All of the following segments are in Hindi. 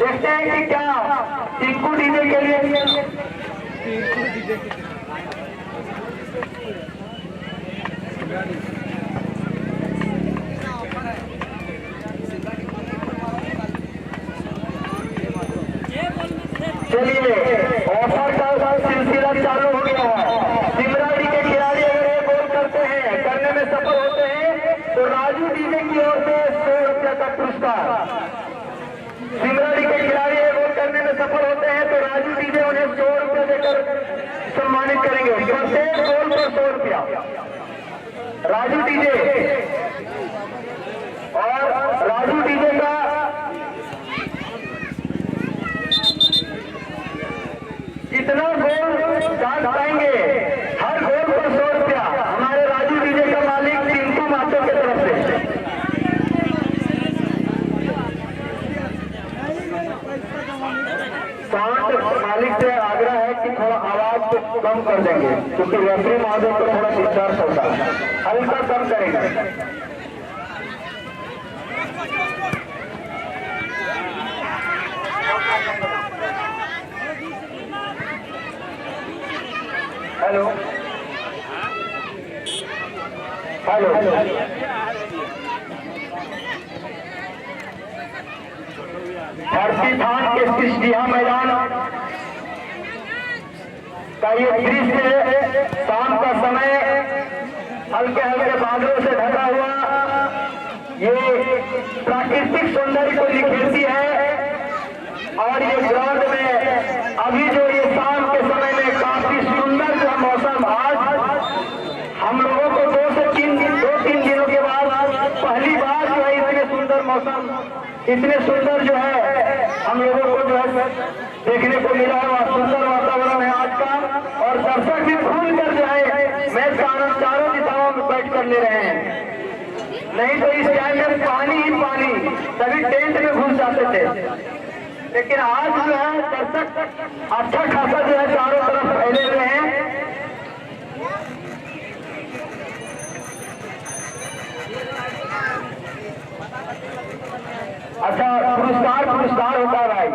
देखते हैं कि क्या टिंकू डीजे के लिए चलिए ऑफर का सिलसिला चालू हो गया है। सिमराड़ी के खिलाड़ी अगर ये गोल करते हैं, करने में सफल होते हैं तो राजू डीजे की ओर से 100 रुपया का पुरस्कार। सिमराड़ी के खिलाड़ी ये गोल करने में सफल होते हैं तो राजू डीजे उन्हें 100 रुपया देकर सम्मानित करेंगे। प्रत्येक गोल पर 100 रुपया राजू डीजे। और राजू डीजे का कितना गोल डाल पाएंगे, हर गोल पर 100 रुपया हमारे राजू डीजे का मालिक टिंकू मातो की तरफ से। साउंड मालिक से आग्रह है कि थोड़ा आवाज को कम कर देंगे क्योंकि रेफरी महोदय को थोड़ा डिस्टर्ब होता है, हल्का कम करेंगे। हेलो हेलो धरती थान के सिस्टिया मैदान का ये दृश्य, शाम का समय, हल्के हल्के बादलों से ढका हुआ, ये प्राकृतिक सौंदर्य को निखेरती है। और ये ग्राउंड में अभी जो ये शाम के समय में काफी सुंदर जो मौसम, आज हम लोगों को 2-3 दिनों के बाद पहली बार जो है इतने सुंदर मौसम, इतने सुंदर जो है हम लोगों को जो है देखने को मिला है। सुंदर वातावरण है आज का और दर्शक भी खुल कर जो है मैच का आनंद चारों दिशाओं में बैठ कर ले रहे हैं। नहीं तो इस टाइम में पानी ही पानी, सभी टेंट में घुस जाते थे, लेकिन आज जो है दर्शक अच्छा खासा जो है चारों तरफ फैले हुए हैं। अच्छा पुरस्कार होता है भाई।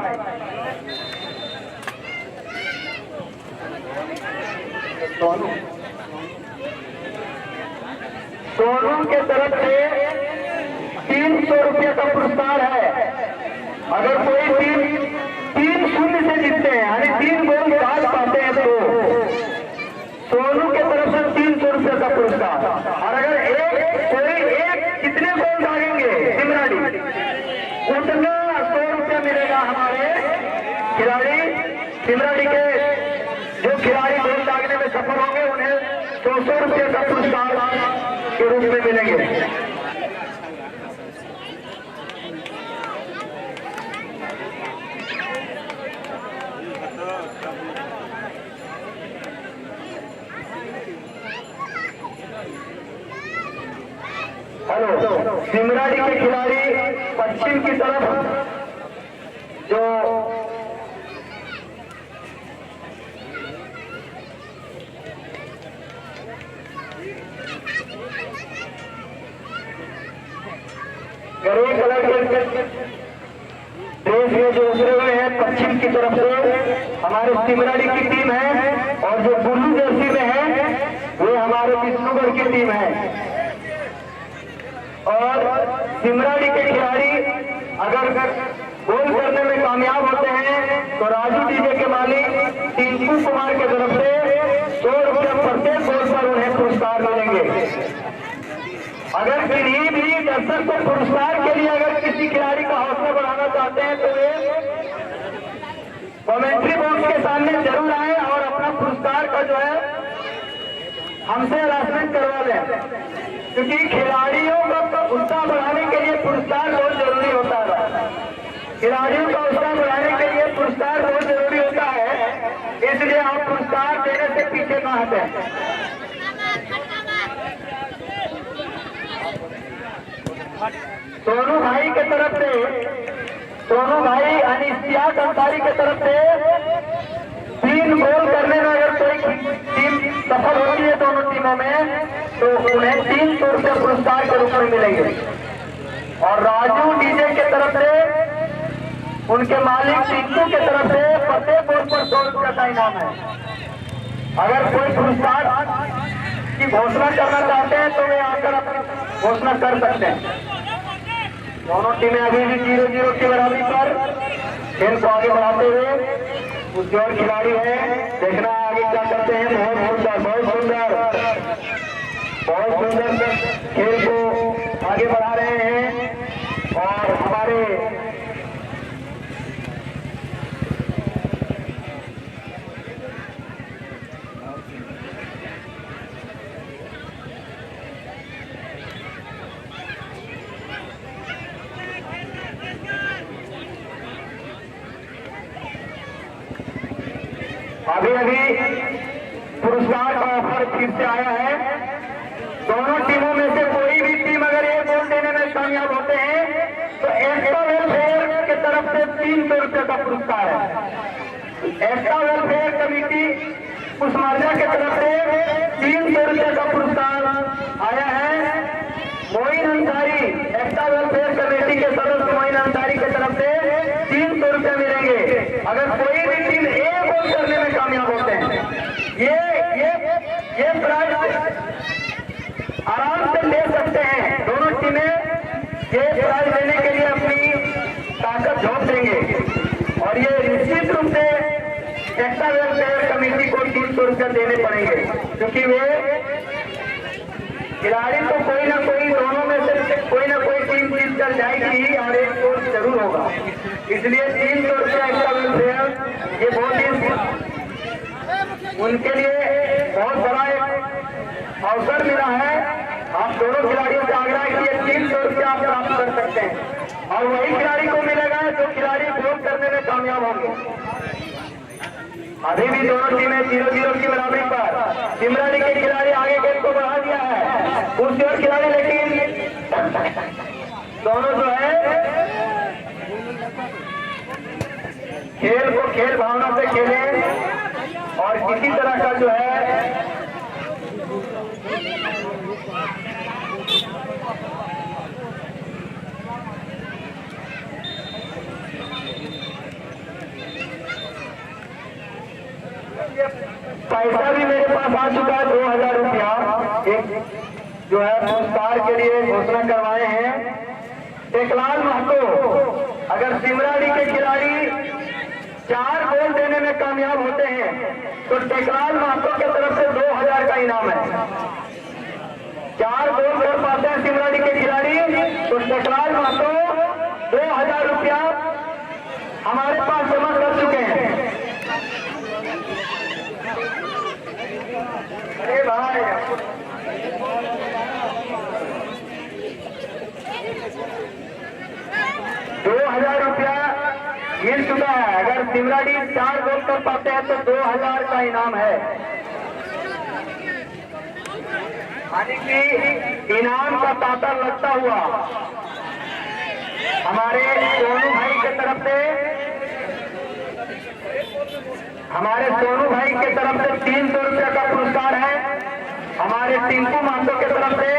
सोनू के तरफ से 300 रुपये का पुरस्कार है। अगर कोई तीन शून्य से जीतते हैं, यानी 3 गोल डाल पाते हैं तो सोनू के तरफ से 300 रुपये का पुरस्कार। और अगर कोई कितने गोल डालेंगे सिमराड़ी, उतना 100 रुपया मिलेगा हमारे खिलाड़ी। सिमराड़ी के जो खिलाड़ी गोल डालने में सफल होंगे उन्हें 100 रुपये का पुरस्कार के रूप में मिलेंगे। हेलो, सिमराड़ी के खिलाड़ी पश्चिम की तरफ जो ग्रे कलर के ड्रेस में जो उतरे हुए हैं पश्चिम की तरफ से हमारे सिमराड़ी की टीम है, और जो ब्लू जर्सी में है वो हमारे विष्णुगढ़ की टीम है। और सिमराड़ी के खिलाड़ी अगर गोल करने में कामयाब होते हैं तो राजू डीजे के मालिक टिंकू कुमार की तरफ से 100 रुपया प्रत्येक गोल पर उन्हें पुरस्कार मिलेंगे। अगर किसी भी दर्शक को पुरस्कार के लिए अगर किसी खिलाड़ी का हौसला बढ़ाना चाहते हैं तो वे कमेंट्री बॉक्स के सामने जरूर आए और अपना पुरस्कार का जो है हमसे अनाउंसमेंट करवा लें, क्योंकि खिलाड़ियों का उत्साह बढ़ाने के लिए पुरस्कार बहुत जरूरी होता है। खिलाड़ियों का उत्साह बढ़ाने के लिए पुरस्कार बहुत जरूरी होता है, इसलिए आप पुरस्कार देने से पीछे न हटें। सोनू भाई के तरफ से, सोनू भाई अनिश्चित अंसारी के तरफ से 3 गोल करने में अगर कोई टीम सफल होती है दोनों टीमों में तो उन्हें 300 रुपये पुरस्कार के रूप में मिलेंगे। और राजू डीजे के तरफ से उनके मालिक टिंकू के तरफ से प्रत्येक बोर्ड पर 100 रुपया का इनाम है। अगर कोई पुरस्कार की घोषणा करना चाहते हैं तो वे आकर अपनी घोषणा कर सकते हैं। दोनों टीमें अभी भी 0-0 की बराबरी पर खेल को आगे बढ़ाते हुए कुछ और खिलाड़ी हैं, देखना आगे क्या करते हैं। बहुत सुंदर खेल को आगे बढ़ा रहे हैं और हमारे अभी पुरस्कार का ऑफर फिर से आया है। दोनों टीमों में से कोई भी टीम अगर एक गोल देने में कामयाब होते हैं तो एक्स्ट्रा वेलफेयर की तरफ से 300 रुपये का पुरस्कार है। एक्स्ट्रा वेलफेयर कमेटी कुशमार्जा की तरफ से 300 रुपये का पुरस्कार आया है। Moin Ansari, extra welfare committee के सदस्य मोइन अंसारी की तरफ से 300 रुपये मिलेंगे अगर कोई भी टीम एक गोल करने में कामयाब होते हैं। ये प्राइज आराम से ले सकते हैं। दोनों टीमें ये प्राइज लेने के लिए अपनी ताकत झोंक देंगे और ये निश्चित रूप से एक्स्ट्रा वेलफेयर कमेटी को 300 रुपये देने पड़ेंगे, क्योंकि वे खिलाड़ी तो कोई ना कोई, दोनों में से कोई ना कोई टीम जीत कर जाएगी और एक गोल जरूर होगा। इसलिए 300 रुपया एक्स्ट्रा वेलफेयर ये बहुत ही उनके लिए बहुत बड़ा एक अवसर मिला है। आप दोनों खिलाड़ियों से आग्रह किए 300 रुपया आप प्राप्त कर सकते हैं और वही खिलाड़ी को मिलेगा जो खिलाड़ी गोल करने में कामयाब होंगे। अभी भी दोनों टीमें 0-0 की बराबरी पर। सिमराड़ी के खिलाड़ी आगे गेंद को बढ़ा दिया है, दूसरी ओर खिलाड़ी, लेकिन दोनों जो है खेल को खेल भावना से खेलें और किसी तरह का जो है पैसा भी मेरे पास आ चुका है 2000 रुपया एक जो है पुरस्कार के लिए घोषणा करवाए हैं। टेकलाल महतो, अगर सिमराड़ी के खिलाड़ी 4 गोल देने में कामयाब होते हैं तो टेकलाल महतो की तरफ से 2000 का इनाम है। 4 गोल कर पाते हैं सिमराड़ी के खिलाड़ी तो टेकलाल महतो 2000 रुपया हमारे पास जमा कर चुके हैं। अरे भाई 2000 रुपया मिल चुका है। अगर सिमराड़ी 4 गोल कर पाते हैं तो 2000 का इनाम है। यानी कि इनाम का तांता लगता हुआ हमारे सोनू भाई की तरफ से, हमारे सोनू भाई की तरफ से 300 रुपया का पुरस्कार है। हमारे टिंकू महतो की तरफ से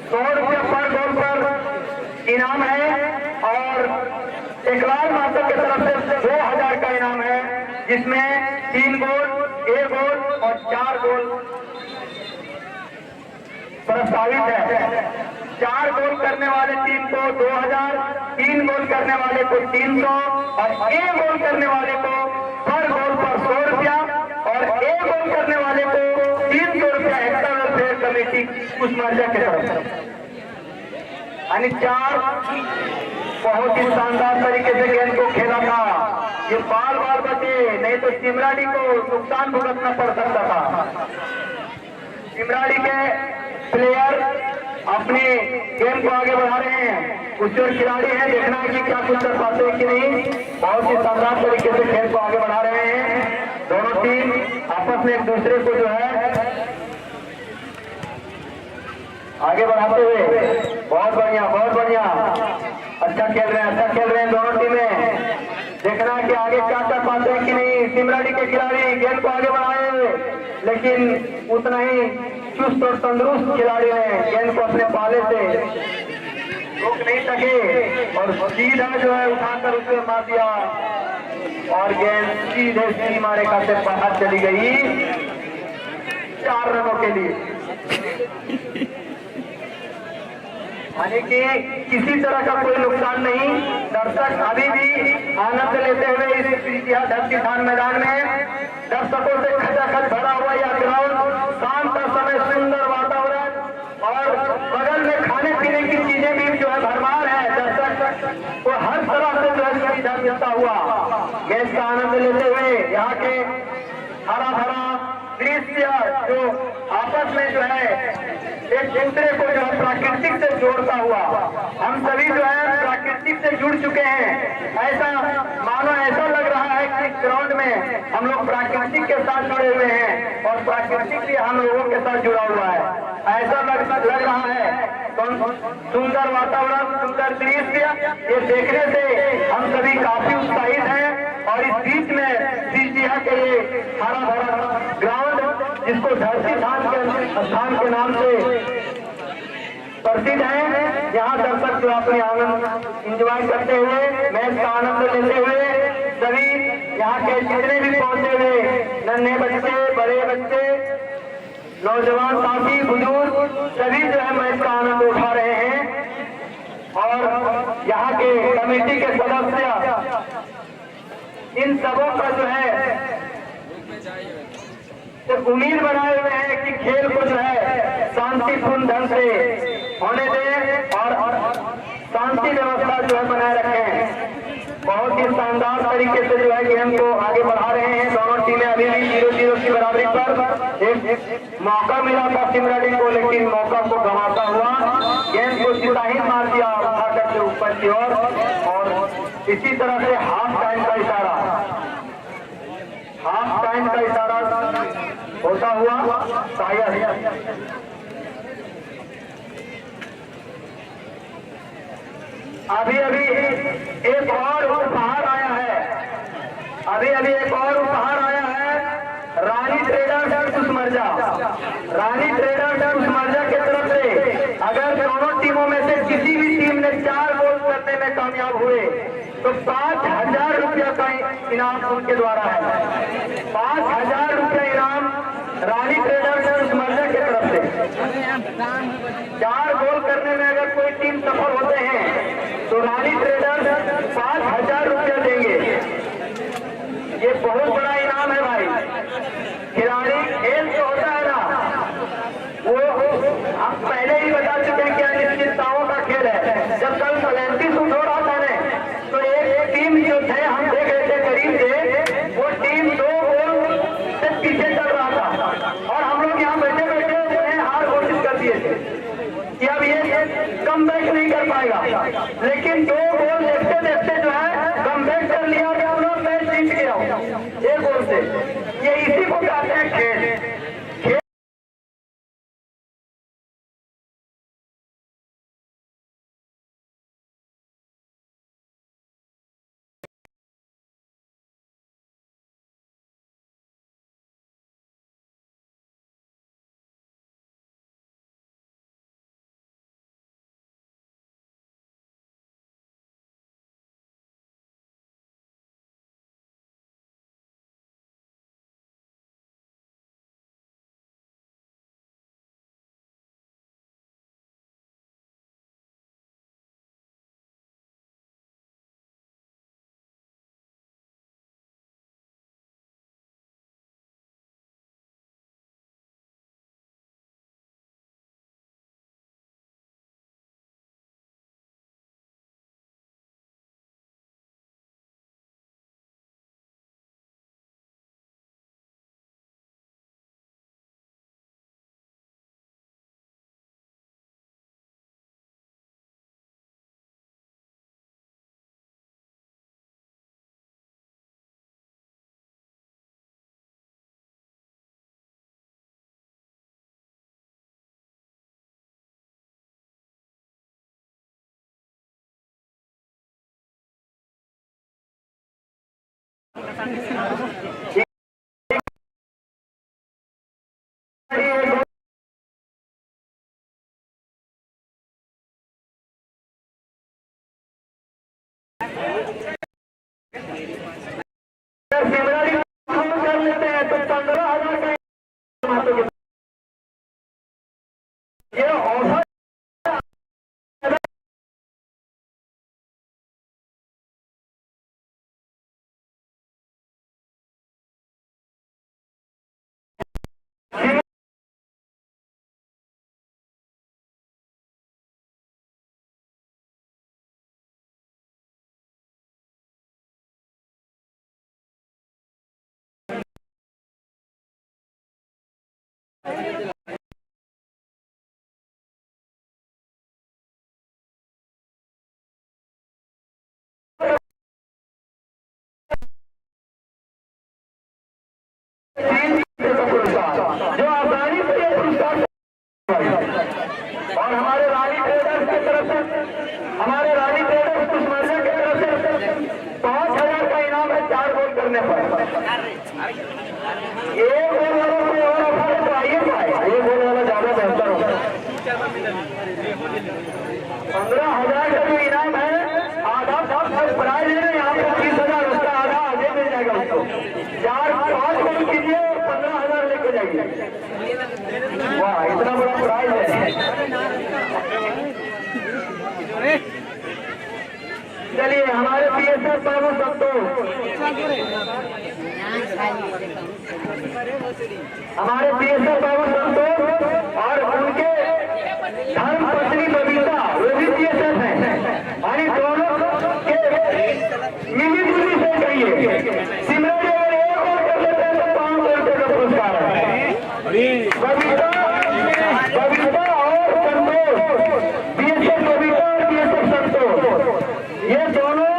100 रुपया पर गोल पर इनाम है और टेकलाल महतो की तरफ से 2000 का इनाम है, जिसमें 3 गोल, 1 गोल और 4 गोल प्रस्तावित है। 4 गोल करने वाले टीम को 2000, 3 गोल करने वाले को 300 और 1 गोल करने वाले को पर गोल पर 100 रुपया और 1 गोल करने वाले को 300 रुपया एक्स्ट्रा वेलफेयर कमेटी कुशमार्जा की तरफ से। यानी 4 बहुत ही शानदार तरीके से गेंद को खेला था। ये बाल बचे, नहीं तो सिमराड़ी को नुकसान भुगतना पड़ सकता था। सिमराड़ी के प्लेयर अपने गेम को आगे बढ़ा रहे हैं। कुछ और खिलाड़ी हैं, देखना है कि क्या कुछ कर पाते हैं कि नहीं। बहुत ही शानदार तरीके से खेल को आगे बढ़ा रहे हैं। दोनों टीम आपस में एक दूसरे को जो है आगे बढ़ाते हुए बहुत बढ़िया अच्छा खेल रहे हैं दोनों टीमें। देखना है कि आगे क्या कर पाते हैं कि नहीं। सिमराड़ी के खिलाड़ी गेंद को आगे बढ़ाए, लेकिन उतना ही चुस्त और तंदुरुस्त खिलाड़ी ने गेंद को अपने पाले से रोक नहीं सके और सीधा जो है उठाकर उसे मार दिया और गेंद सीधे सीमा रेखा से बाहर चली गई 4 रनों के लिए। यानी कि किसी तरह का कोई नुकसान नहीं। दर्शक अभी भी आनंद लेते हुए इस धरती धान मैदान में दर्शकों से खचाखच भरा हुआ यह ग्राउंड, शाम का समय, सुंदर वातावरण और बगल में खाने पीने की चीजें भी जो है भरमार है। दर्शक को हर तरह से जो है सुविधा मिलता हुआ मैच का आनंद लेते हुए यहाँ के हरा भरा दृश्य जो आपस में जो है एक दूसरे को जो है प्राकृतिक से जोड़ता हुआ, हम सभी जो है प्राकृतिक से जुड़ चुके हैं। ऐसा मानो ऐसा लग रहा है कि ग्राउंड में हम लोग प्राकृतिक के साथ जुड़े हुए हैं और प्राकृतिक भी हम लोगों के साथ जुड़ा हुआ है, ऐसा लग रहा है। तो सुंदर वातावरण, सुंदर दृश्य, ये देखने से हम सभी काफी उत्साहित हैं। और इस बीच में सीजिया के ये हरा भरा ग्राउंड जिसको धरती स्थान के नाम से प्रसिद्ध है, यहाँ दर्शक जो अपने आनंद एंजॉय करते हुए, मैच का आनंद लेते हुए, सभी यहाँ के जितने भी पहुंचे हुए नन्हे बच्चे, बड़े बच्चे, नौजवान साथी, बुजुर्ग, सभी जो है मैच का आनंद उठा रहे हैं। और यहाँ के कमेटी के सदस्य इन सबों का जो है तो उम्मीद बनाए हुए हैं कि खेल को जो है शांतिपूर्ण ढंग से होने दें और शांति व्यवस्था जो है बनाए रखें। बहुत ही शानदार तरीके से जो है गेम को आगे बढ़ा रहे हैं दोनों टीमें। अभी भी 0-0 की बराबरी पर एक मौका मिला था सिमरन को, लेकिन मौका को गंवाता हुआ गेंद को सीधा ही मार दिया उठा करके ऊपर की ओर। और इसी तरह से हाफ टाइम का इशारा होता हुआ शायद अभी एक और उपहार आया है। एक और उपहार आया है रानी ट्रेडर्स कुसमर्जा। रानी ट्रेडर्स कुसमर्जा की तरफ से अगर दोनों टीमों में से किसी भी टीम ने 4 गोल करने में कामयाब हुए तो 5,000 रुपया का इनाम उनके द्वारा है। 5,000 रुपया इनाम रानी ट्रेडर्स कुसमर्जा की तरफ से। 4 गोल करने में अगर कोई टीम सफल होते हैं तो रानी ट्रेडर्स 5,000 रुपया देंगे। ये बहुत बड़ा इनाम है भाई। खिलाड़ी खेल जो होता है ना, वो हम पहले ही बता चुके हैं कि अनिश्चितताओं का खेल है। जब कल सलेंटी शूट हो रहा था तो एक टीम जो थे हम देख रहे थे करीब से, वो टीम 2 गोल से पीछे चल रहा था और हम लोग यहाँ बैठे बैठे उन्हें हार घोषित कर दिए थे कि अब ये कम बैक नहीं कर पाएगा। लेकिन 2 गोल देखते देखते जो है कम बैक कर लिया, मैच जीत गया 1 गोल से। ये इसी को कहते हैं खेल। सिमराड़ी कर लेते हैं तो 15,000 का ये ऑफर जो आसानी से ये पुरस्कार और हमारे रानी ट्रेडर्स की तरफ से हमारे रानी ट्रेडर्स कुशमरिया की तरफ से 5,000 का इनाम है 4 गोल करने पर। एक गोल वालों से और ऑफर है तो आइए ये गोल वाला ज्यादा बेहतर होगा। 15,000 का जो इनाम है आधा प्राइज है यहाँ पे 30,000 उसका आधा आगे मिल जाएगा उसको। 4-5 गोल कीजिए 15,000 लेके जाइए। वाह इतना बड़ा प्राइज है। चलिए हमारे पीएसएफ बाबू संतोष और उनके धर्म पत्नी बबीता वो भी पीएसएफ है यानी दोनों के मिली से चाहिए। सिमरन अगर एक और कर लेते हैं तो 500 रुपये का पुरस्कार है। बबीता और संतोष पीएसएफ बबीता और पीएसएफ संतोष ये दोनों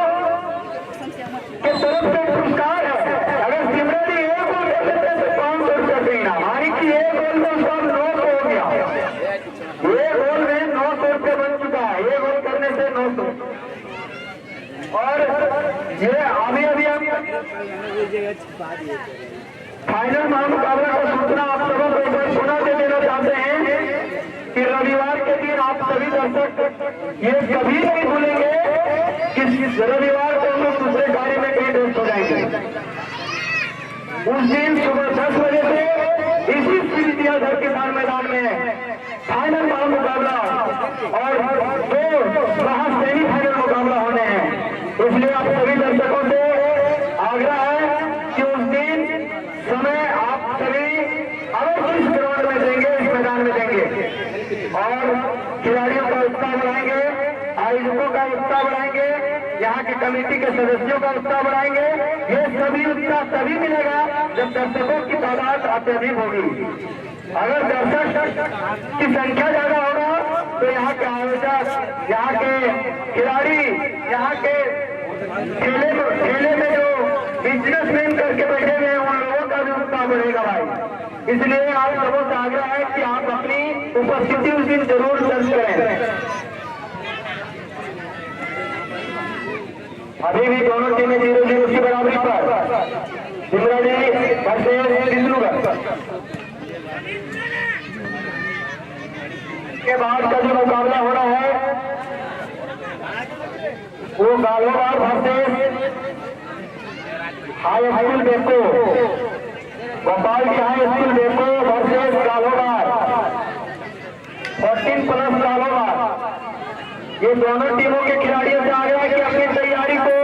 के तरफ से पुरस्कार है। अगर सिमरन एक गोल कर लेते हैं तो 500 रुपये का इनाम यानी कि एक गोल में उसका 900 हो गया। एक गोल में 900 रुपये बन चुका है। एक गोल करने से 900 और ये अभी हम फाइनल महामुकाबला का सूचना आप सबों को एक बार पुनः दे देना चाहते हैं कि रविवार के दिन आप सभी दर्शक ये कभी नहीं भूलेंगे कि रविवार को हम लोग दूसरे कार्य में कहीं व्यस्त हो जाएंगे। उस दिन सुबह 10 बजे से इसी श्री घर किसान मैदान में फाइनल महामुकाबला और 2 महासेमी फाइनल मुकाबला होने हैं। इसलिए आप सभी दर्शकों से आग्रह है कि उस दिन समय आप सभी अवश्य इस ग्राउंड में देंगे, इस मैदान में देंगे और खिलाड़ियों का उत्साह बढ़ाएंगे, आयोजकों का उत्साह बढ़ाएंगे, यहाँ की कमेटी के सदस्यों का उत्साह बढ़ाएंगे। ये सभी उत्साह तभी मिलेगा जब दर्शकों की तादाद अत्यधिक होगी। अगर दर्शक की संख्या ज्यादा होगा तो यहाँ के आयोजक, यहाँ के खिलाड़ी, यहाँ के खेले में जो बिजनेसमैन करके बैठे हुए हैं उन लोगों का भी उत्साह बढ़ेगा भाई। इसलिए आप सबों से आग्रह है कि आप अपनी उपस्थिति उस दिन जरूर दर्ज करें। अभी भी दोनों टीमें 0-0 की बराबरी पर सिमराड़ी वर्सेस विष्णुगढ़ के बाद का जो मुकाबला हो रहा है वो Galobar versus high school Beko, Bhopal की high school Beko versus Galobar 14+ Galobar. ये दोनों टीमों के खिलाड़ियों से आग्रह है कि अपनी तैयारी को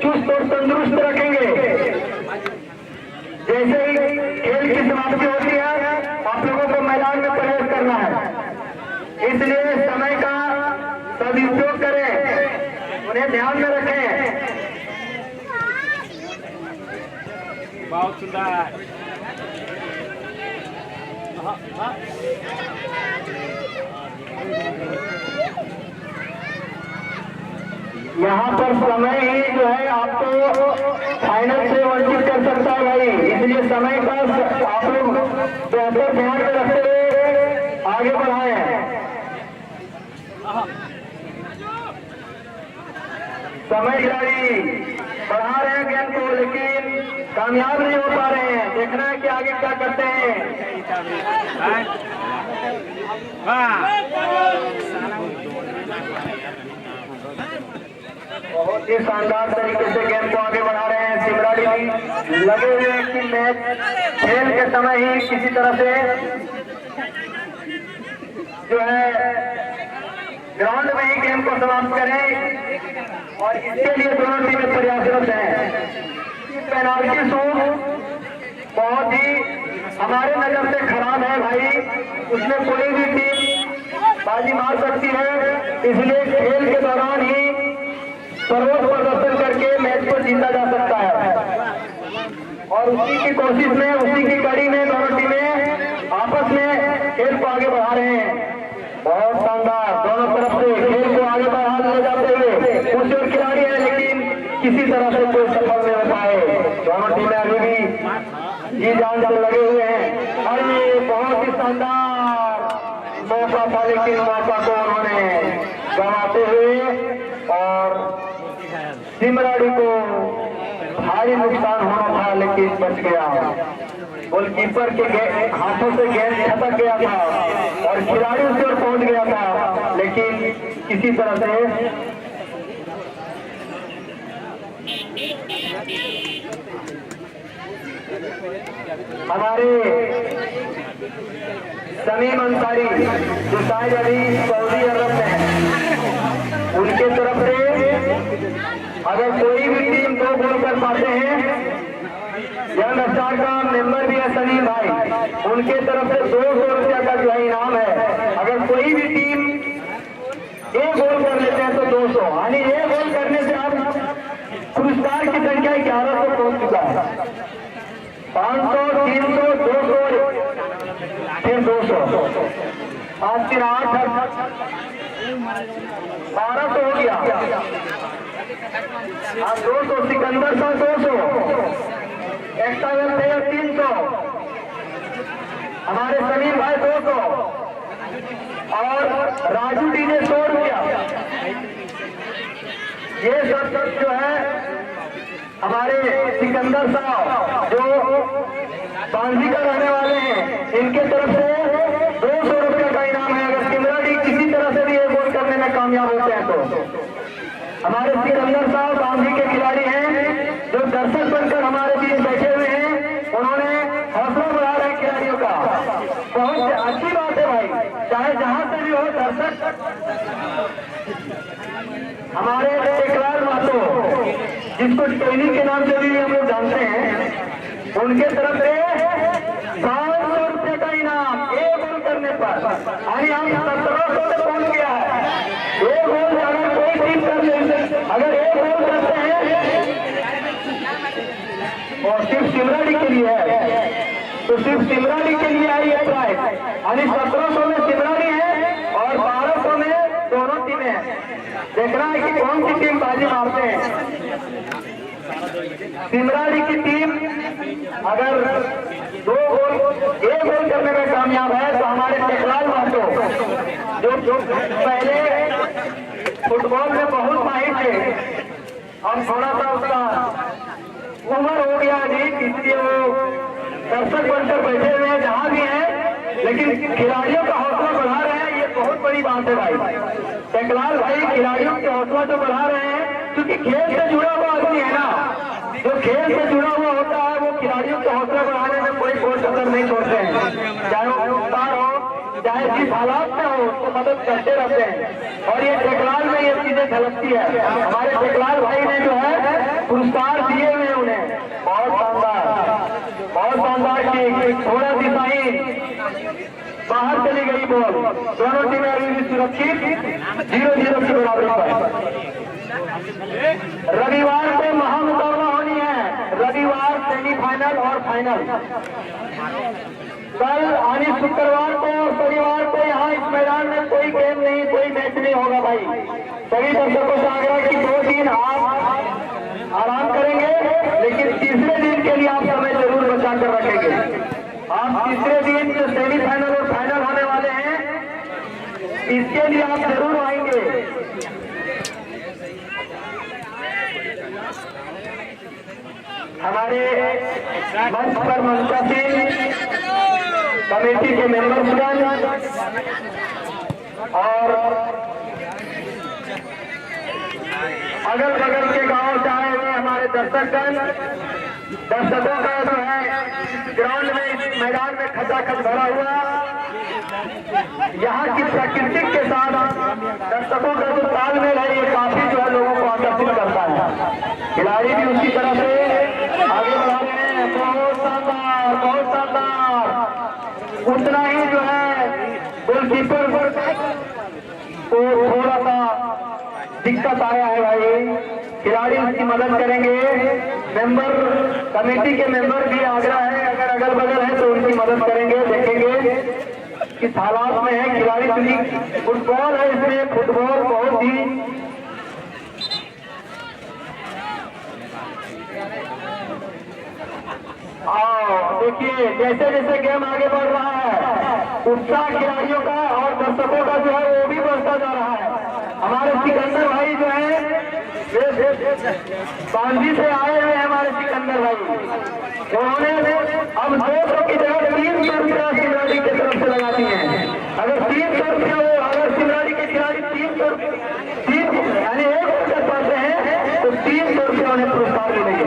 चुस्त और तंदुरुस्त रखेंगे। जैसे ही खेल की समाप्ति होती है आप लोगों को मैदान में प्रवेश करना है, इसलिए समय का सदुपयोग करें, उन्हें ध्यान में रखें। बहुत सुंदर। यहाँ पर समय ही जो है आपको फाइनल से वंचित कर सकता है भाई, इसलिए समय का आप लोग बेहतर ध्यान में रखते हुए आगे बढ़ाए। समय खिलाड़ी बढ़ा रहे हैं गेंद को लेकिन कामयाब नहीं हो पा रहे हैं। देखना है कि आगे क्या करते हैं। बहुत ही शानदार तरीके से गेंद को आगे बढ़ा रहे हैं सिमराड़ी। खिलाड़ी लगे हुए हैं कि मैच खेल के समय ही किसी तरह से जो है ग्राउंड में ही गेम को समाप्त करें और इसके लिए दोनों टीमें प्रयासरत हैं। पेनाल्टी शूट बहुत ही हमारे नजर से खराब है भाई, उसमें कोई भी टीम बाजी मार सकती है, इसलिए खेल के दौरान ही सर्वोच्च प्रदर्शन करके मैच को जीता जा सकता है और उसी की कोशिश में, उसी की कड़ी में दोनों टीमें आपस में खेल को आगे बढ़ा रहे हैं। बहुत शानदार, दोनों तरफ से खेल को आगे बढ़ा ले जाते हुए कुछ और खिलाड़ी है लेकिन किसी तरह से कोई सफल नहीं हो पाए। दोनों टीमें अभी भी जी जान से लगे हुए हैं और ये बहुत ही शानदार मौका था लेकिन मौका को उन्होंने गंवाते हुए और सिमराड़ी को भारी नुकसान होना था लेकिन बच गया। गोलकीपर के हाथों से गेंद छटक गया था और खिलाड़ी उस ओर पहुंच गया था लेकिन किसी तरह से हमारे समीम अंसारी जो शायद अभी सऊदी अरब में है, उनके तरफ से अगर कोई भी टीम 2 गोल कर पाते हैं, यंग स्टार का मेंबर भी है सलीम भाई, उनके तरफ से 200 रुपया का जो है इनाम है। अगर कोई भी टीम 1 गोल कर लेते हैं तो 200, यानी 1 गोल करने से आप पुरस्कार की संख्या 1100 पहुंच चुका है। 500, 300, 200 फिर 200, 5 3 8 1200 हो गया। 200 सिकंदर सा 200, एक्स्ट्रा प्लेयर 300, हमारे सलीम भाई 200 और राजू डी ने 100 रुपया। ये सब जो है हमारे सिकंदर साहब जो बांझी का रहने वाले हैं, इनके तरफ से 200 रुपया का इनाम है। अगर सिमराड़ी किसी तरह से भी ये गोल करने में कामयाब होते हैं तो हमारे सिकंदर साहब बांझी के खिलाड़ी हैं जो दर्शक बनकर हमारे बीच बैठे हुए हैं, उन्होंने हौसला बढ़ा रहे हैं खिलाड़ियों का। बहुत अच्छी बात है भाई, चाहे जहां से भी हो दर्शक हमारे टेकलाल महतो जिसको टोनी के नाम से भी हम लोग जानते हैं, उनके तरफ से 500 रुपये का इनाम 1 गोल करने पर, यानी हम 1700 से पहुंच गया है। 1 गोल अगर कोई टीम कर ले, अगर 1 गोल करते हैं और सिर्फ सिमराड़ी के लिए है तो सिर्फ सिमराड़ी के लिए आई है प्राइस, यानी 1700 में सिमराड़ी है और 1200 में दोनों टीमें हैं। देखना है कि कौन सी टीम बाजी मारते हैं। सिमराड़ी की टीम अगर 2 गोल 1 गोल करने में कामयाब है तो हमारे टेकलाल महतो जो पहले फुटबॉल में बहुत माहिर थे, हम थोड़ा सा उसका उम्र हो गया जी, इसलिए वो दर्शक बनकर बैठे हुए हैं जहां भी हैं, लेकिन खिलाड़ियों का हौसला बढ़ा रहे हैं, ये बहुत बड़ी बात है भाई। टेकलाल भाई खिलाड़ियों के हौसला जो बढ़ा रहे हैं, क्योंकि खेल से जुड़ा हुआ आदमी है ना, जो खेल से जुड़ा हुआ होता है वो खिलाड़ियों का हौसला बढ़ाने में कोई कसर नहीं छोड़ते हैं, चाहे वो उतार हो चाहे जिस हालात में हो उसको मदद करते रहते हैं और ये टेकलाल में ये चीजें झलकती है। हमारे टेकलाल भाई ने जो है पुरस्कार दिए हुए हैं उन्हें, बहुत शानदार की थोड़ा दिशाही बाहर चली गई बॉल, दोनों टीमें अभी भी सुरक्षित 0-0 की बराबरी पर। रविवार को महामुकाबला होनी है, रविवार सेमीफाइनल और फाइनल। कल यानी शुक्रवार को और शनिवार को यहाँ इस मैदान में कोई गेम नहीं, कोई मैच नहीं होगा भाई। सभी दर्शकों से आग्रह कि 2 दिन आप आराम करेंगे, लेकिन तीसरे दिन के लिए आप समय जरूर बचा कर रखेंगे। आप तीसरे दिन जो सेमीफाइनल और फाइनल होने वाले हैं, इसके लिए आप जरूर आएंगे। हमारे मंच पर मंचासीन कमेटी के मेंबर्सगण और अगल बगल के गांव से आए हुए हमारे दर्शकगण दर्शकों का जो है ग्राउंड में, इस मैदान में खचाखच भरा हुआ, यहाँ की प्राकृतिक के साथ दर्शकों का जो तालमेल है, ये काफी जो है लोगों को आकर्षित करता है। खिलाड़ी भी उसी तरह से आगे बढ़ा रहे हैं। बहुत शानदार, बहुत शानदार। उतना ही जो है गोलकीपर को थोड़ा सा दिक्कत आया है भाई, खिलाड़ी उसकी मदद करेंगे। मेंबर कमेटी के मेंबर भी आग्रह है, अगर अगल बगल है तो उनकी मदद करेंगे। देखेंगे किस हालात में है खिलाड़ी। क्योंकि फुटबॉल है, इसमें फुटबॉल बहुत ही देखिए जैसे जैसे गेम आगे बढ़ रहा है, उत्साह खिलाड़ियों का और दर्शकों का जो है वो भी बढ़ता जा रहा है। हमारे सिकंदर भाई जो है बांदी से आए हुए हैं, हमारे सिकंदर भाई, उन्होंने अब 200 की जगह 300 रुपया सिमराड़ी की तरफ से लगाती हैं। अगर 300 रुपया हो, अगर सिमराड़ी के खिलाड़ी 300 यानी 1 रुपया पाते हैं तो 300 रुपया उन्हें पुरस्कार मिलेंगे।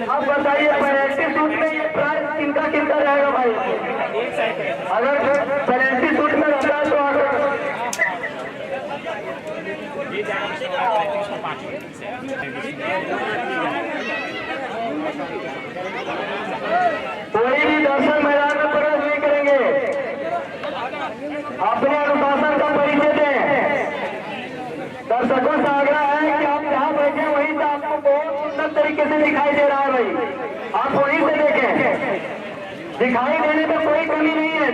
अब बताइए पेनल्टी शूट में ये प्राइज किनका किनका रहेगा भाई? अगर पेनल्टी शूट में रहता है तो कोई भी दर्शक मैदान में प्रवेश नहीं करेंगे। अपने अनुशासन का परिचय दें। दर्शकों से आग्रह है कि आप जहां बैठे वहीं से आपको बहुत सुंदर तरीके से दिखाई दे रहा है भाई, आप वहीं से देखें। दिखाई देने में कोई कमी नहीं है।